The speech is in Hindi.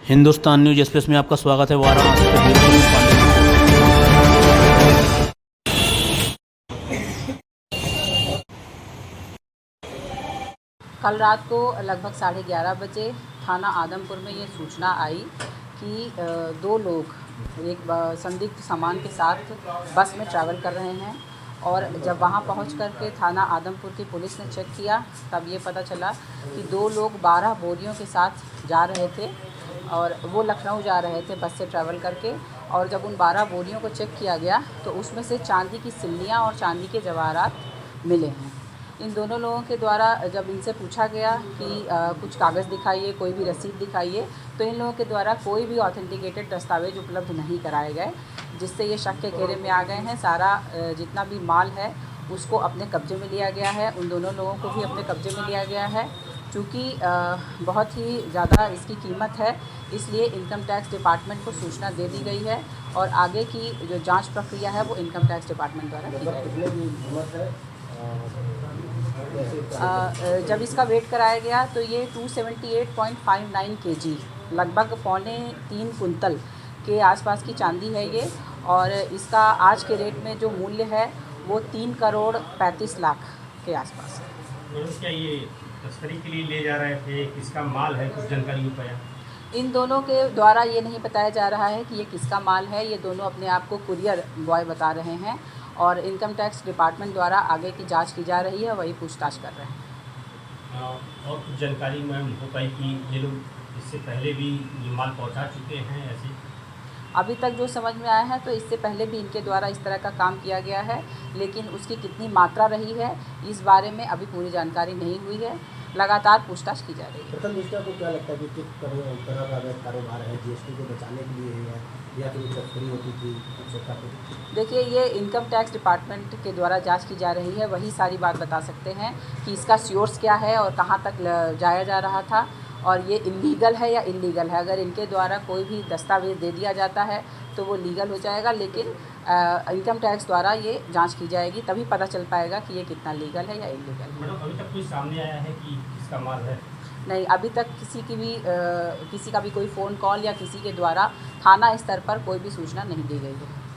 हिंदुस्तान न्यूज एक्सप्रेस में आपका स्वागत है। वाराणसी से वीरभद्र पांडे। कल रात को लगभग 11:30 बजे थाना आदमपुर में ये सूचना आई कि दो लोग एक संदिग्ध सामान के साथ बस में ट्रैवल कर रहे हैं। और जब वहां पहुंच करके थाना आदमपुर की पुलिस ने चेक किया तब ये पता चला कि दो लोग 12 बोरियों के साथ जा रहे थे और वो लखनऊ जा रहे थे बस से ट्रैवल करके। और जब उन 12 बोरियों को चेक किया गया तो उसमें से चांदी की सिल्लियाँ और चांदी के जवाहरात मिले हैं। इन दोनों लोगों के द्वारा जब इनसे पूछा गया कि कुछ कागज़ दिखाइए, कोई भी रसीद दिखाइए, तो इन लोगों के द्वारा कोई भी ऑथेंटिकेटेड दस्तावेज उपलब्ध नहीं कराए गए, जिससे ये शक के घेरे में आ गए हैं। सारा जितना भी माल है उसको अपने कब्जे में लिया गया है, उन दोनों लोगों को भी अपने कब्जे में लिया गया है। चूँकि बहुत ही ज़्यादा इसकी कीमत है, इसलिए इनकम टैक्स डिपार्टमेंट को सूचना दे दी गई है और आगे की जो जांच प्रक्रिया है वो इनकम टैक्स डिपार्टमेंट द्वारा की जाएगी। जब इसका वेट कराया गया तो ये 278.59 kg लगभग 2.25 कुंतल के आसपास की चांदी है ये। और इसका आज के रेट में जो मूल्य है वो 3 करोड़ 35 लाख के आसपास है। क्या ये तस्करी के लिए ले जा रहे थे, किसका माल है, कुछ जानकारी हो पाया? इन दोनों के द्वारा ये नहीं बताया जा रहा है कि ये किसका माल है। ये दोनों अपने आप को कुरियर बॉय बता रहे हैं और इनकम टैक्स डिपार्टमेंट द्वारा आगे की जांच की जा रही है, वही पूछताछ कर रहे हैं। और कुछ जानकारी मैम हो पाई कि ये लोग इससे पहले भी ये माल पहुंचा चुके हैं ऐसे? अभी तक जो समझ में आया है तो इससे पहले भी इनके द्वारा इस तरह का काम किया गया है, लेकिन उसकी कितनी मात्रा रही है इस बारे में अभी पूरी जानकारी नहीं हुई है। लगातार पूछताछ की जा रही है। प्रथम दृष्टया को क्या लगता है कि किस तरह का अवैध कारोबार है, जीएसटी को बचाने के लिए है या फिर तस्करी होती थी? देखिए, ये इनकम टैक्स डिपार्टमेंट के द्वारा जांच की जा रही है, वही सारी बात बता सकते हैं कि इसका सोर्स क्या है और कहाँ तक जाया जा रहा था और ये इलीगल है या इलीगल है। अगर इनके द्वारा कोई भी दस्तावेज दे दिया जाता है तो वो लीगल हो जाएगा, लेकिन इनकम टैक्स द्वारा ये जांच की जाएगी, तभी पता चल पाएगा कि ये कितना लीगल है या इलीगल है। मैडम, अभी तक कुछ सामने आया है कि किसका माल है? नहीं, अभी तक किसी का भी कोई फ़ोन कॉल या किसी के द्वारा थाना स्तर पर कोई भी सूचना नहीं दी गई है।